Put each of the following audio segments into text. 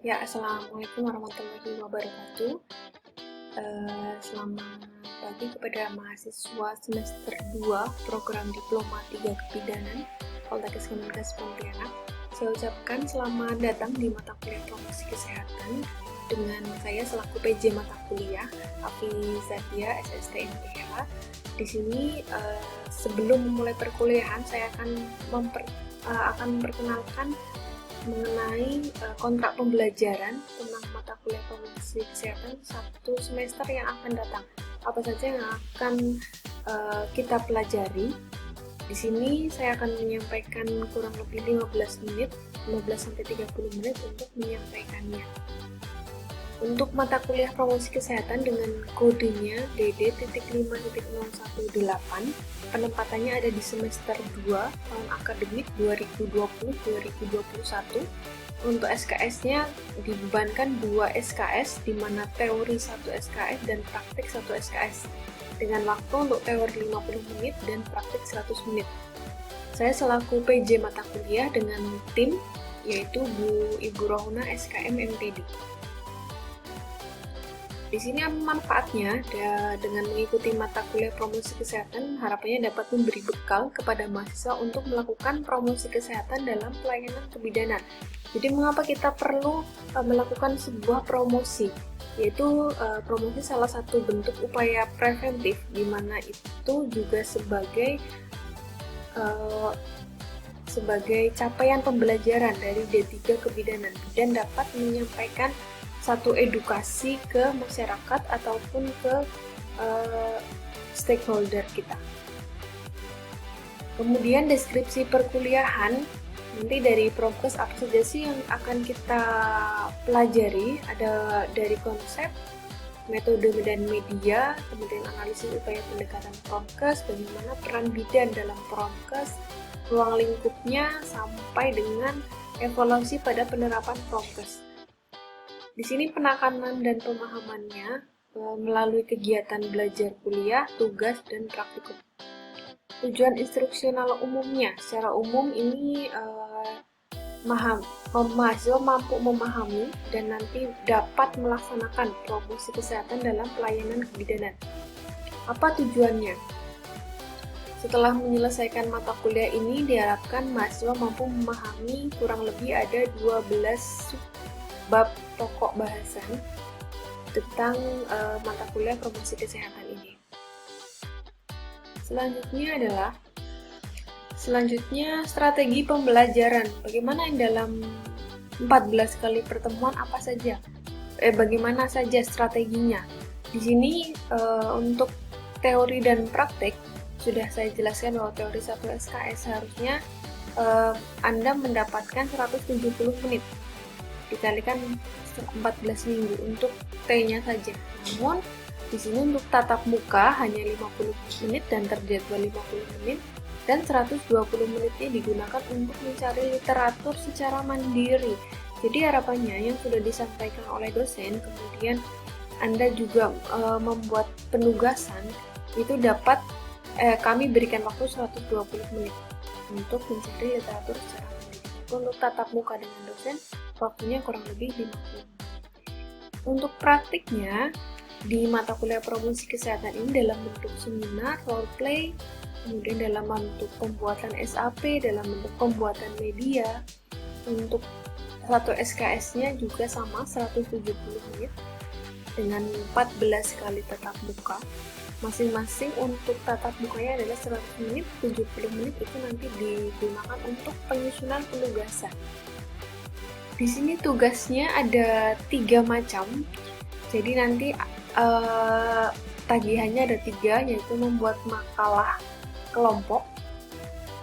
Ya, Assalamualaikum warahmatullahi wabarakatuh. Selamat pagi kepada mahasiswa semester 2 program Diploma 3 Kebidanan Poltekkes Kemenkes Pontianak. Saya ucapkan selamat datang di mata kuliah promosi kesehatan dengan saya selaku PJ mata kuliah Afizatia SST MPH. Di sini sebelum memulai perkuliahan saya akan memperkenalkan mengenai kontrak pembelajaran tentang mata kuliah promosi kesehatan satu semester yang akan datang. Apa saja yang akan kita pelajari? Di sini saya akan menyampaikan kurang lebih 15 sampai 30 menit untuk menyampaikannya. Untuk mata kuliah promosi kesehatan dengan kodenya DD.5.018, penempatannya ada di semester 2 tahun akademik 2020-2021. Untuk SKS-nya dibebankan 2 SKS, di mana teori 1 SKS dan praktik 1 SKS, dengan waktu untuk teori 50 menit dan praktik 100 menit. Saya selaku PJ mata kuliah dengan tim, yaitu Ibu Rohuna SKM MPD. Di sini manfaatnya dengan mengikuti mata kuliah promosi kesehatan harapannya dapat memberi bekal kepada mahasiswa untuk melakukan promosi kesehatan dalam pelayanan kebidanan. Jadi mengapa kita perlu melakukan sebuah promosi? Yaitu promosi salah satu bentuk upaya preventif, di mana itu juga sebagai capaian pembelajaran dari D3 Kebidanan dan dapat menyampaikan satu edukasi ke masyarakat ataupun ke stakeholder kita. Kemudian deskripsi perkuliahan, nanti dari prokes apa saja sih yang akan kita pelajari, ada dari konsep, metode dan media, kemudian analisis upaya pendekatan prokes, bagaimana peran bidan dalam prokes, ruang lingkupnya, sampai dengan evaluasi pada penerapan prokes. Di sini penekanan dan pemahamannya melalui kegiatan belajar kuliah, tugas, dan praktikum. Tujuan instruksional umumnya, secara umum ini mahasiswa mampu memahami dan nanti dapat melaksanakan promosi kesehatan dalam pelayanan kebidanan. Apa tujuannya? Setelah menyelesaikan mata kuliah ini, diharapkan mahasiswa mampu memahami kurang lebih ada 12 bab pokok bahasan tentang mata kuliah promosi kesehatan ini. Selanjutnya strategi pembelajaran. Bagaimana yang dalam 14 kali pertemuan bagaimana saja strateginya? Di sini untuk teori dan praktek sudah saya jelaskan bahwa teori 1 SKS seharusnya Anda mendapatkan 170 menit dikalikan 14 minggu untuk T-nya saja. Namun di sini untuk tatap muka hanya 50 menit dan terjadwal 50 menit dan 120 menitnya digunakan untuk mencari literatur secara mandiri. Jadi harapannya yang sudah disampaikan oleh dosen, kemudian Anda juga membuat penugasan, itu dapat kami berikan waktu 120 menit untuk mencari literatur secara mandiri. Untuk tatap muka dengan dosen, waktunya kurang lebih 50. Untuk praktiknya, di mata kuliah promosi kesehatan ini dalam bentuk seminar, role play, kemudian dalam bentuk pembuatan SAP, dalam bentuk pembuatan media. Untuk satu SKS-nya juga sama 170 menit dengan 14 kali tatap muka. Masing-masing untuk tatap mukanya adalah 100 menit, 70 menit itu nanti digunakan untuk penyusunan penugasan. Di sini tugasnya ada 3 macam, jadi nanti tagihannya ada 3, yaitu membuat makalah kelompok.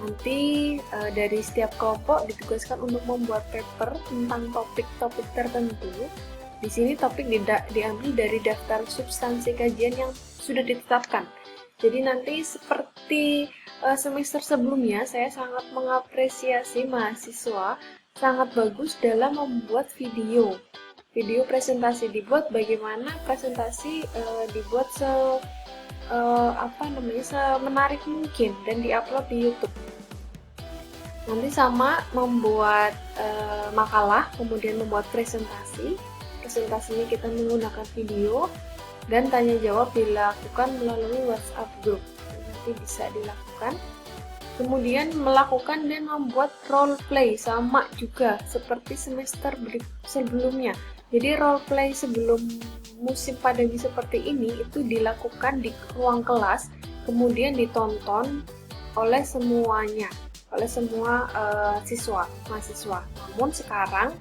Nanti dari setiap kelompok ditugaskan untuk membuat paper tentang topik-topik tertentu. Di sini topik diambil dari daftar substansi kajian yang sudah ditetapkan. Jadi nanti seperti semester sebelumnya, saya sangat mengapresiasi mahasiswa sangat bagus dalam membuat video presentasi, dibuat bagaimana presentasi dibuat semenarik mungkin dan diupload di YouTube. Nanti sama membuat makalah, kemudian membuat presentasi. Presentasinya kita menggunakan video, dan tanya jawab dilakukan melalui WhatsApp group. Nanti bisa dilakukan. Kemudian melakukan dan membuat role play, sama juga seperti semester sebelumnya. Jadi role play sebelum musim pandemi seperti ini itu dilakukan di ruang kelas, kemudian ditonton oleh semuanya, oleh semua mahasiswa. Namun sekarang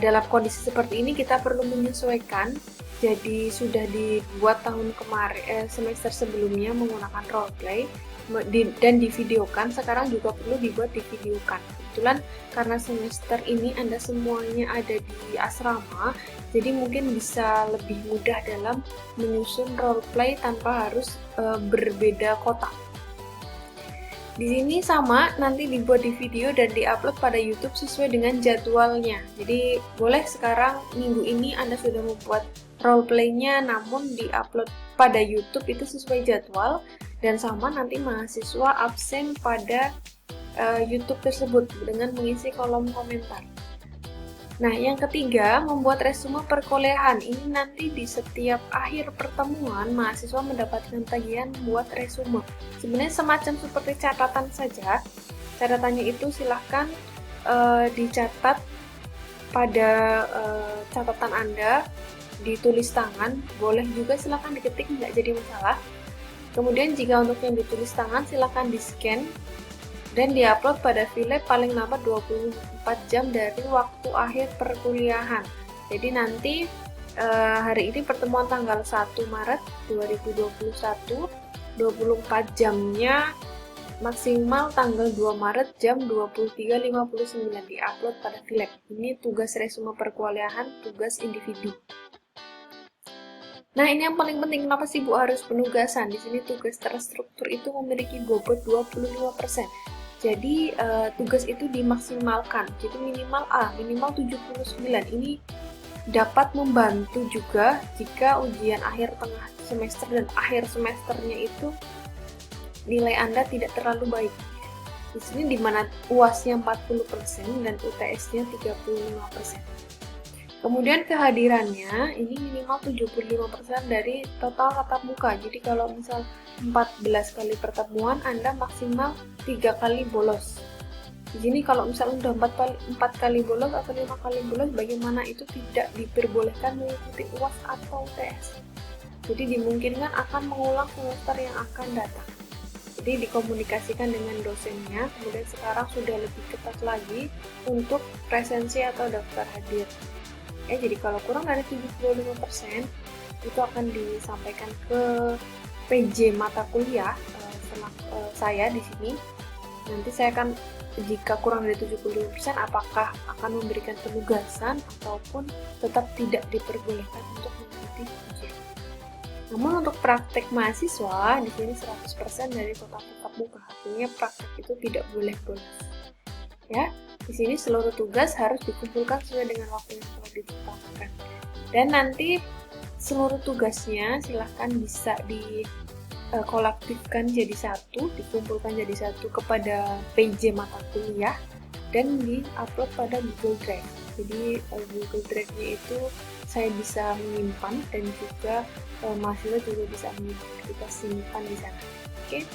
dalam kondisi seperti ini kita perlu menyesuaikan. Jadi sudah dibuat tahun kemarin, semester sebelumnya menggunakan role play dan divideokan. Sekarang juga perlu dibuat divideokan. Kebetulan karena semester ini Anda semuanya ada di asrama, jadi mungkin bisa lebih mudah dalam menyusun role play tanpa harus berbeda kota. Di sini sama, nanti dibuat di video dan diupload pada YouTube sesuai dengan jadwalnya. Jadi boleh sekarang minggu ini Anda sudah membuat role play-nya, namun diupload pada YouTube itu sesuai jadwal, dan sama nanti mahasiswa absen pada YouTube tersebut dengan mengisi kolom komentar. Nah, yang ketiga, membuat resume perkuliahan. Ini nanti di setiap akhir pertemuan, mahasiswa mendapatkan tagihan membuat resume. Sebenarnya semacam seperti catatan saja. Catatannya itu silahkan dicatat pada catatan Anda, ditulis tangan, boleh juga silahkan diketik, nggak jadi masalah. Kemudian jika untuk yang ditulis tangan, silahkan di-scan dan diupload pada file paling lambat 24 jam dari waktu akhir perkuliahan. Jadi nanti hari ini pertemuan tanggal 1 Maret 2021, 24 jamnya maksimal tanggal 2 Maret jam 23.59 diupload pada file. Ini tugas resume perkuliahan, tugas individu. Nah, ini yang paling penting, kenapa sih Bu harus penugasan? Di sini tugas terstruktur itu memiliki bobot 25%. Jadi tugas itu dimaksimalkan. Jadi minimal A, minimal 79. Ini dapat membantu juga jika ujian akhir tengah semester dan akhir semesternya itu nilai Anda tidak terlalu baik. Di sini dimana UAS-nya 40% dan UTS-nya 35%. Kemudian kehadirannya ini minimal 75% dari total tatap muka. Jadi kalau misal 14 kali pertemuan, Anda maksimal 3 kali bolos. Di sini kalau misalnya udah 4 kali bolos atau 5 kali bolos, bagaimana itu tidak diperbolehkan mengikuti UAS atau UTS. Jadi dimungkinkan akan mengulang semester yang akan datang. Jadi dikomunikasikan dengan dosennya, kemudian sekarang sudah lebih ketat lagi untuk presensi atau daftar hadir. Jadi kalau kurang dari 75% itu akan disampaikan ke PJ mata kuliah saya di sini. Nanti saya akan, jika kurang dari 75%, apakah akan memberikan penugasan ataupun tetap tidak diperbolehkan untuk mengikuti ujian. Namun untuk praktek mahasiswa di sini 100% dari total tatap muka, artinya praktek itu tidak boleh bolos. Ya, di sini seluruh tugas harus dikumpulkan sesuai dengan waktu yang telah ditetapkan. Dan nanti seluruh tugasnya silahkan bisa dikolektifkan jadi satu, dikumpulkan jadi satu kepada PJ mata kuliah dan di-upload pada Google Drive. Jadi Google Drive-nya itu saya bisa menyimpan dan juga mahasiswa juga bisa menyimpan, kita simpan di sana. Oke.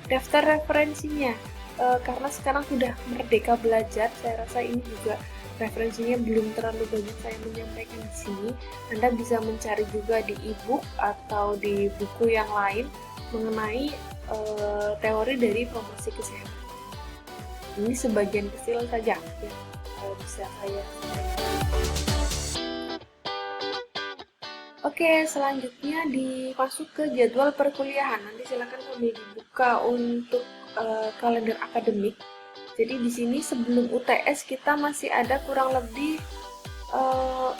Daftar referensinya. Karena sekarang sudah merdeka belajar, saya rasa ini juga referensinya belum terlalu banyak saya menyampaikan di sini. Anda bisa mencari juga di e-book atau di buku yang lain mengenai teori dari promosi kesehatan. Ini sebagian kecil saja yang bisa saya sampaikan. Oke, selanjutnya dimasuk ke jadwal perkuliahan. Nanti silakan kami dibuka untuk kalender akademik. Jadi di sini sebelum UTS kita masih ada kurang lebih 4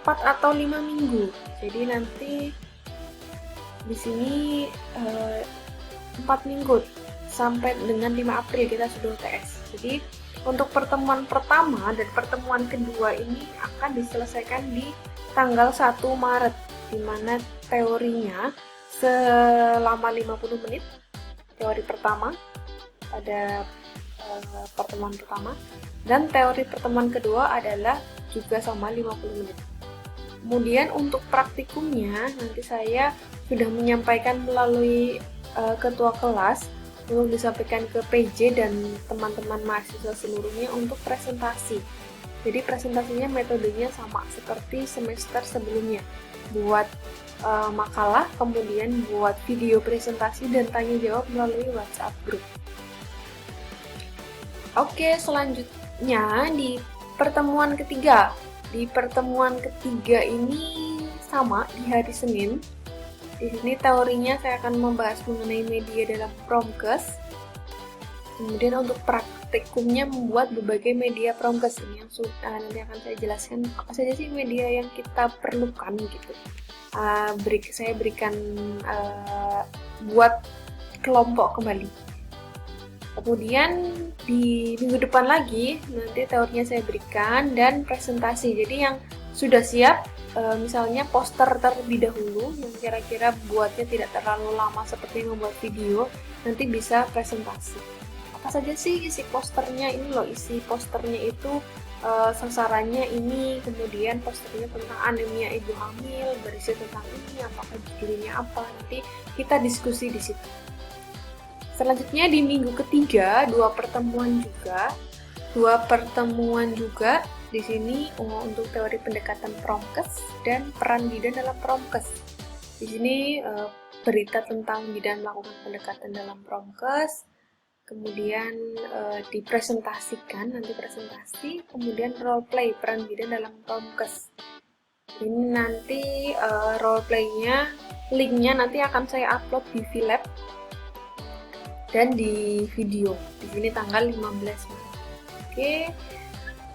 atau 5 minggu. Jadi nanti di sini 4 minggu sampai dengan 5 April kita sudah UTS. Jadi untuk pertemuan pertama dan pertemuan kedua ini akan diselesaikan di tanggal 1 Maret, di mana teorinya selama 50 menit, teori pertama, pada pertemuan pertama, dan teori pertemuan kedua adalah juga sama 50 menit. Kemudian untuk praktikumnya nanti saya sudah menyampaikan melalui ketua kelas untuk disampaikan ke PJ dan teman-teman mahasiswa seluruhnya untuk presentasi. Jadi presentasinya metodenya sama seperti semester sebelumnya. Buat makalah, kemudian buat video presentasi dan tanya jawab melalui WhatsApp group. Oke, selanjutnya di pertemuan ketiga. Di pertemuan ketiga ini sama di hari Senin. Di sini teorinya saya akan membahas mengenai media dalam Promkes. Kemudian untuk praktikumnya membuat berbagai media Promkes. Ini yang nanti akan saya jelaskan apa saja sih media yang kita perlukan gitu. Saya berikan buat kelompok kembali. Kemudian di minggu depan lagi nanti teorinya saya berikan dan presentasi. Jadi yang sudah siap misalnya poster terlebih dahulu yang kira-kira buatnya tidak terlalu lama seperti membuat video, nanti bisa presentasi. Apa saja sih isi posternya? Ini loh isi posternya itu sasarannya ini, kemudian posternya tentang anemia ibu hamil, berisi tentang ini, apakah judulnya apa, nanti kita diskusi di situ. Selanjutnya di minggu ketiga dua pertemuan juga di sini untuk teori pendekatan Promkes dan peran bidan dalam Promkes. Di sini berita tentang bidan melakukan pendekatan dalam Promkes, kemudian dipresentasikan, nanti presentasi, kemudian role play peran bidan dalam Promkes. Ini nanti role play-nya, linknya nanti akan saya upload di VLab dan di video. Di sini tanggal 15 Maret. Oke.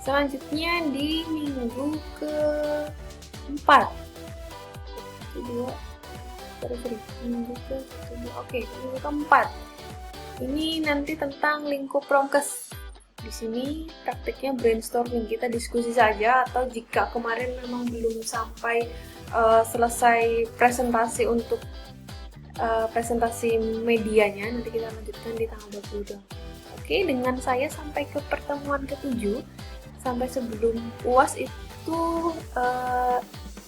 Selanjutnya di minggu ke-4. Minggu ke-4. Ini nanti tentang lingkup Promkes. Di sini praktiknya brainstorming, kita diskusi saja, atau jika kemarin memang belum sampai selesai presentasi untuk presentasi medianya, nanti kita lanjutkan di tanggal 22. Oke, dengan saya sampai ke pertemuan ke-7, sampai sebelum UAS itu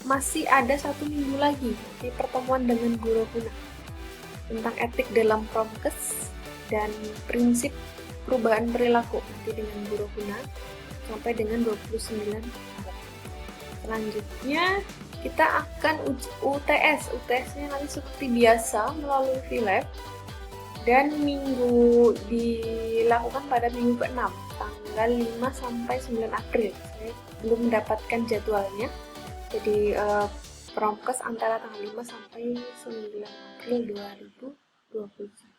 masih ada 1 minggu lagi di pertemuan dengan Guru Huna tentang etik dalam Promkes dan prinsip perubahan perilaku, nanti dengan Guru Huna sampai dengan 29 Maret. Selanjutnya kita akan uji UTS. UTS-nya nanti seperti biasa melalui VLab dan dilakukan pada minggu ke-6, tanggal 5 sampai 9 April. Saya belum mendapatkan jadwalnya. Jadi Promkes antara tanggal 5 sampai 9 April 2020.